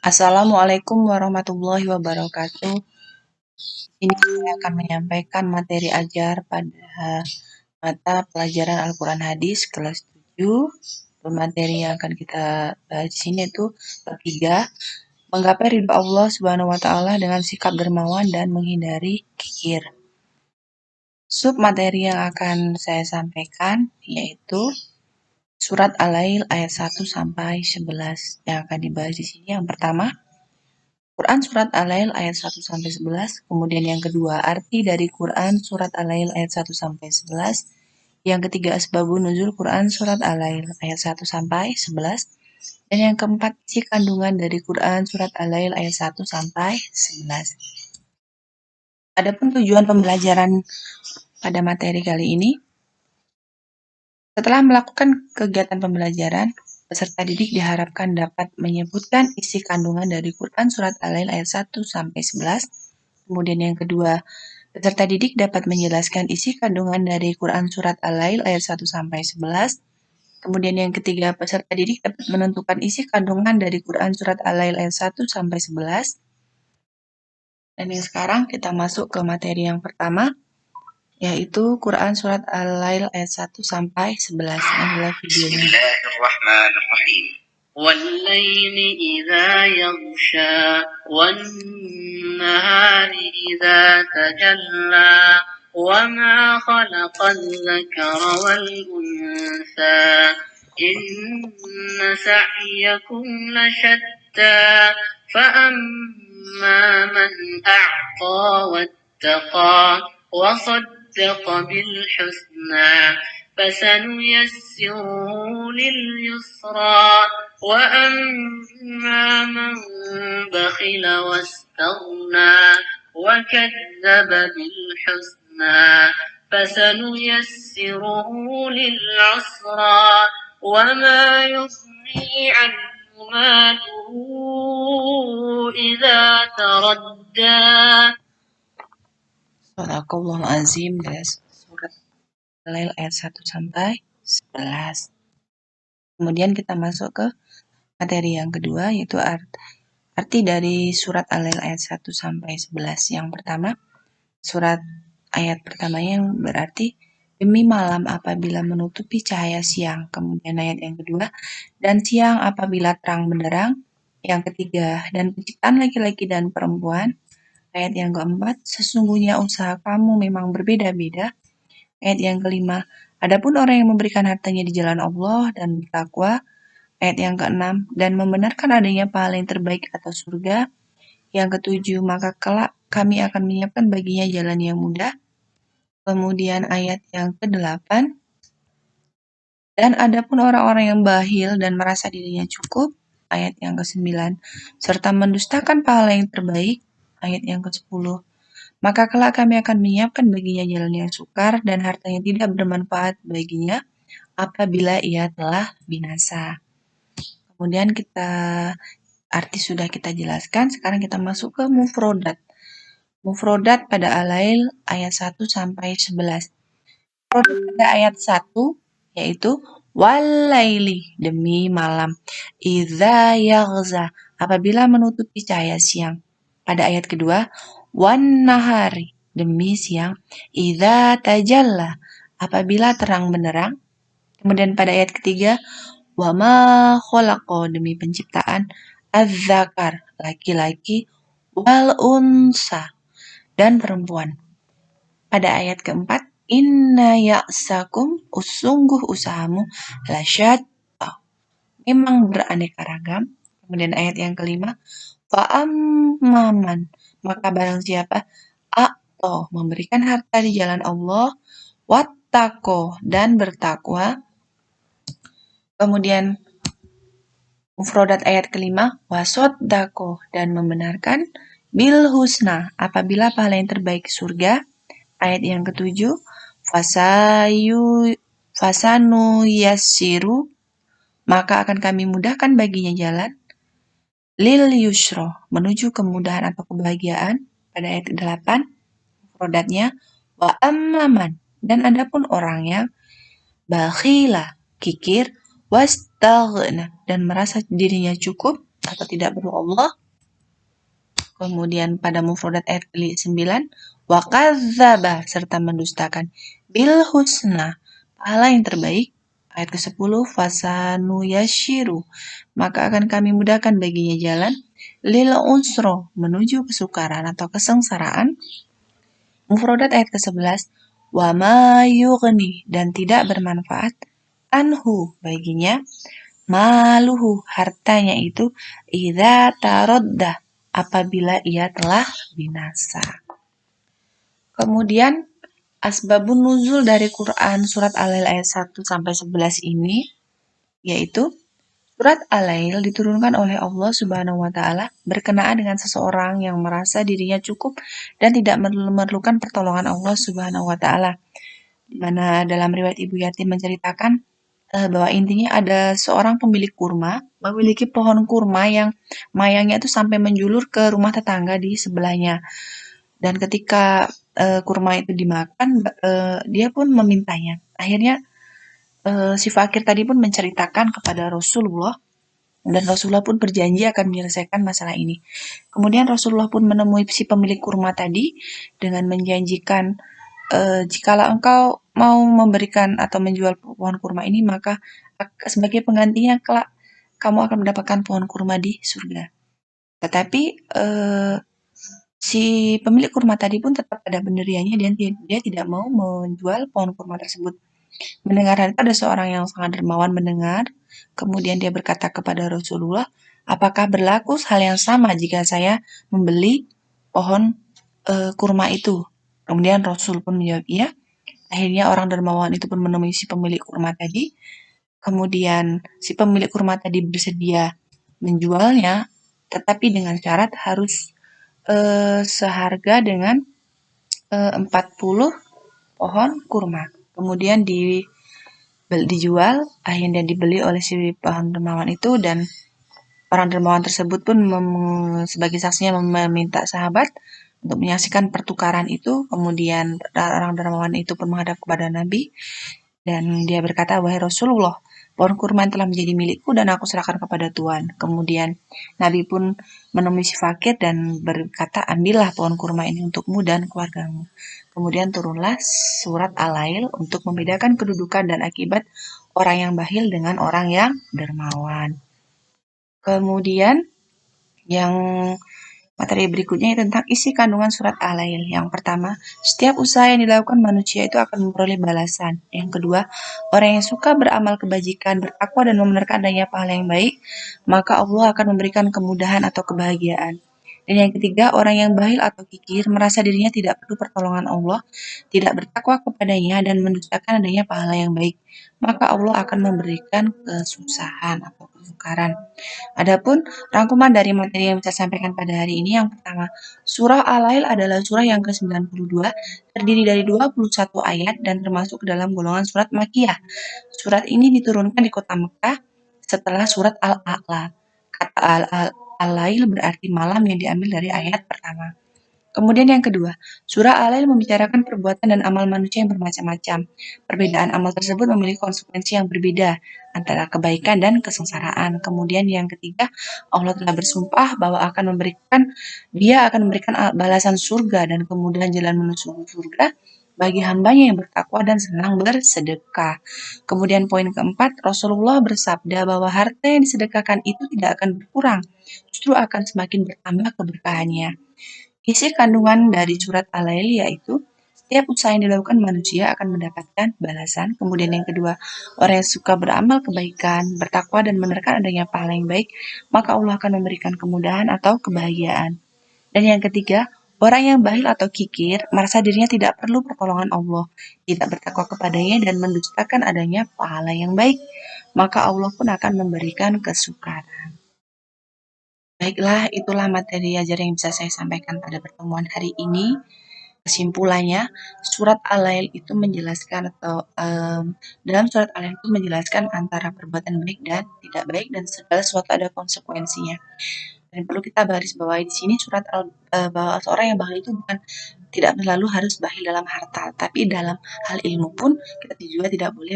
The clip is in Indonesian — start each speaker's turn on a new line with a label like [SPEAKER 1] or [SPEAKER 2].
[SPEAKER 1] Assalamualaikum warahmatullahi wabarakatuh. Ini saya akan menyampaikan materi ajar pada mata pelajaran Al-Quran Hadis kelas 7. Materi yang akan kita bahas di sini itu bab 3, menggapai ridho Allah Subhanahu wa taala dengan sikap dermawan dan menghindari kikir. Sub materi yang akan saya sampaikan yaitu surat Al-Lail ayat 1 sampai 11 yang akan dibahas di sini. Yang pertama, Quran Surat Al-Lail ayat 1-11, kemudian yang kedua, arti dari Quran Surat Al-Lail ayat 1-11, yang ketiga, asbabun nuzul Quran Surat Al-Lail ayat 1-11, dan yang keempat, isi kandungan dari Quran Surat Al-Lail ayat 1-11. Adapun tujuan pembelajaran pada materi kali ini, setelah melakukan kegiatan pembelajaran, peserta didik diharapkan dapat menyebutkan isi kandungan dari Quran Surat Al-Lail ayat 1-11. Kemudian yang kedua, peserta didik dapat menjelaskan isi kandungan dari Quran Surat Al-Lail ayat 1-11. Kemudian yang ketiga, peserta didik dapat menentukan isi kandungan dari Quran Surat Al-Lail ayat 1-11. Dan yang sekarang kita masuk ke materi yang pertama, yaitu Quran Surat Al-Lail ayat 1-11. Inilah videonya.
[SPEAKER 2] Bismillahirrahmanirrahim. وَاللَّيْلِ إِذَا يَغْشَى وَالنَّهَارِ إِذَا تَجَلَّى وَمَا خَلَقَ الذَّكَرَ وَالْأُنثَى إِنَّ سَعْيَكُمْ لَشَتَّى فَأَمَّا مَنْ أَعْطَى وَاتَّقَى وَصَدَّقَ بِالْحُسْنَى فسنيسره لليسرى وأما من بخل واستغنى وكذب بالحسنى فسنيسره للعسرى وما يغني عنه ماله إذا تردى.
[SPEAKER 1] Sadaqallahul azim, guys. Surat Al-Lail ayat 1-11. Kemudian kita masuk ke materi yang kedua, yaitu arti dari surat Al-Lail ayat 1-11. Yang pertama, surat ayat pertamanya yang berarti demi malam apabila menutupi cahaya siang. Kemudian ayat yang kedua, dan siang apabila terang benderang. Yang ketiga, dan penciptaan laki-laki dan perempuan. Ayat yang keempat, sesungguhnya usaha kamu memang berbeda-beda. Ayat yang kelima, adapun orang yang memberikan hartanya di jalan Allah dan bertakwa. Ayat yang keenam, dan membenarkan adanya pahala yang terbaik atau surga. Yang ketujuh, maka kelak kami akan menyiapkan baginya jalan yang mudah. Kemudian ayat yang kedelapan, dan adapun orang-orang yang bakhil dan merasa dirinya cukup. Ayat yang ke-9, serta mendustakan pahala yang terbaik. Ayat yang ke-10, maka kelak kami akan menyiapkan baginya jalan yang sukar dan harta yang tidak bermanfaat baginya apabila ia telah binasa. Kemudian arti sudah kita jelaskan, sekarang kita masuk ke mufrodat. Mufrodat pada Al-Lail ayat 1-11. Mufrodat pada ayat 1 yaitu wal-laili, demi malam, idza yaghza, apabila menutupi cahaya siang. Pada ayat kedua, wan nahari, demi siang, idza tajalla, apabila terang benderang. Kemudian pada ayat ketiga, wa ma khalaqa, demi penciptaan, az-zakar, laki-laki, wal unsa, dan perempuan. Pada ayat keempat, inna ya'sakum, sungguh usahamu, lasyad, memang beraneka ragam. Kemudian ayat yang kelima, fa'amman, maka barang siapa atau memberikan harta di jalan Allah, wattaqo, dan bertakwa. Kemudian mufrodat ayat kelima, wasoddaqo, dan membenarkan, bil husna, apabila pahala yang terbaik surga. Ayat yang ketujuh, fasanu yassiru, maka akan kami mudahkan baginya jalan, lil yusro, menuju kemudahan atau kebahagiaan. Pada ayat ke-8, mufrodatnya, wa amman, dan adapun orang yang bakhila, kikir, wastaghna, dan merasa dirinya cukup, atau tidak perlu Allah. Kemudian pada mufradat ayat ke-9, wa kadzdzaba serta mendustakan bil husna, pahala yang terbaik. Ayat ke-10, fasanu yashiru, maka akan kami mudahkan baginya jalan lil unsro, menuju kesukaran atau kesengsaraan. Mufradat ayat ke-11, wa ma yughni, dan tidak bermanfaat anhu baginya maluhu, hartanya itu idza taroddah, apabila ia telah binasa. Kemudian asbabun nuzul dari Quran surat Al-Lail ayat 1 sampai 11 ini yaitu surat Al-Lail diturunkan oleh Allah Subhanahu wa taala berkenaan dengan seseorang yang merasa dirinya cukup dan tidak memerlukan pertolongan Allah Subhanahu wa taala. Di mana dalam riwayat Ibu Yatim menceritakan bahwa intinya ada seorang pemilik kurma memiliki pohon kurma yang mayangnya itu sampai menjulur ke rumah tetangga di sebelahnya. Dan ketika kurma itu dimakan, dia pun memintanya. Akhirnya si fakir tadi pun menceritakan kepada Rasulullah, dan Rasulullah pun berjanji akan menyelesaikan masalah ini. Kemudian Rasulullah pun menemui si pemilik kurma tadi dengan menjanjikan, jikalau engkau mau memberikan atau menjual pohon kurma ini, maka sebagai penggantinya kelak kamu akan mendapatkan pohon kurma di surga. Tetapi si pemilik kurma tadi pun tetap pada pendiriannya dan dia tidak mau menjual pohon kurma tersebut. Mendengar hal itu ada seorang yang sangat dermawan mendengar, kemudian dia berkata kepada Rasulullah, apakah berlaku hal yang sama jika saya membeli pohon kurma itu? Kemudian Rasul pun menjawab iya. Akhirnya orang dermawan itu pun menemui si pemilik kurma tadi. Kemudian si pemilik kurma tadi bersedia menjualnya, tetapi dengan syarat harus seharga dengan 40 pohon kurma. Kemudian dijual, akhirnya dibeli oleh si pohon dermawan itu, dan orang dermawan tersebut pun sebagai saksinya meminta sahabat untuk menyaksikan pertukaran itu. Kemudian orang dermawan itu pun menghadap kepada Nabi dan dia berkata, wahai Rasulullah, pohon kurma telah menjadi milikku dan aku serahkan kepada Tuhan. Kemudian Nabi pun menemui si fakir dan berkata, ambillah pohon kurma ini untukmu dan keluargamu. Kemudian turunlah surat Al-Lail untuk membedakan kedudukan dan akibat orang yang bakhil dengan orang yang dermawan. Kemudian yang materi berikutnya tentang isi kandungan surat Al-Lail. Yang pertama, setiap usaha yang dilakukan manusia itu akan memperoleh balasan. Yang kedua, orang yang suka beramal kebajikan, bertakwa dan membenarkan adanya pahala yang baik, maka Allah akan memberikan kemudahan atau kebahagiaan. Dan yang ketiga, orang yang bakhil atau kikir, merasa dirinya tidak perlu pertolongan Allah, tidak bertakwa kepadanya, dan mendustakan adanya pahala yang baik, maka Allah akan memberikan kesusahan atau kesukaran. Adapun rangkuman dari materi yang bisa saya sampaikan pada hari ini, yang pertama, surah Al-Lail adalah surah yang ke-92, terdiri dari 21 ayat dan termasuk ke dalam golongan surat Makkiyah. Surat ini diturunkan di kota Mekah setelah surat Al-A'la. Kata Al-Lail berarti malam yang diambil dari ayat pertama. Kemudian yang kedua, surah Al-Lail membicarakan perbuatan dan amal manusia yang bermacam-macam. Perbedaan amal tersebut memiliki konsekuensi yang berbeda antara kebaikan dan kesengsaraan. Kemudian yang ketiga, Allah telah bersumpah bahwa Dia akan memberikan balasan surga dan kemudian jalan menuju surga bagi hambanya yang bertakwa dan senang bersedekah. Kemudian poin keempat, Rasulullah bersabda bahwa harta yang disedekahkan itu tidak akan berkurang, justru akan semakin bertambah keberkahannya. Isi kandungan dari surat Al-Lail yaitu setiap usaha yang dilakukan manusia akan mendapatkan balasan. Kemudian yang kedua, orang yang suka beramal kebaikan, bertakwa dan menerka adanya pahala yang baik, maka Allah akan memberikan kemudahan atau kebahagiaan. Dan yang ketiga, orang yang bakhil atau kikir merasa dirinya tidak perlu pertolongan Allah, tidak bertakwa kepadanya dan mendustakan adanya pahala yang baik, maka Allah pun akan memberikan kesukaran. Baiklah, itulah materi ajar yang bisa saya sampaikan pada pertemuan hari ini. Kesimpulannya, surat Al-Lail itu menjelaskan dalam surat Al-Lail itu menjelaskan antara perbuatan baik dan tidak baik dan segala sesuatu ada konsekuensinya. Dan perlu kita garis bawahi di sini bahwa seorang yang bakhil itu bukan tidak selalu harus bakhil dalam harta, tapi dalam hal ilmu pun kita juga tidak boleh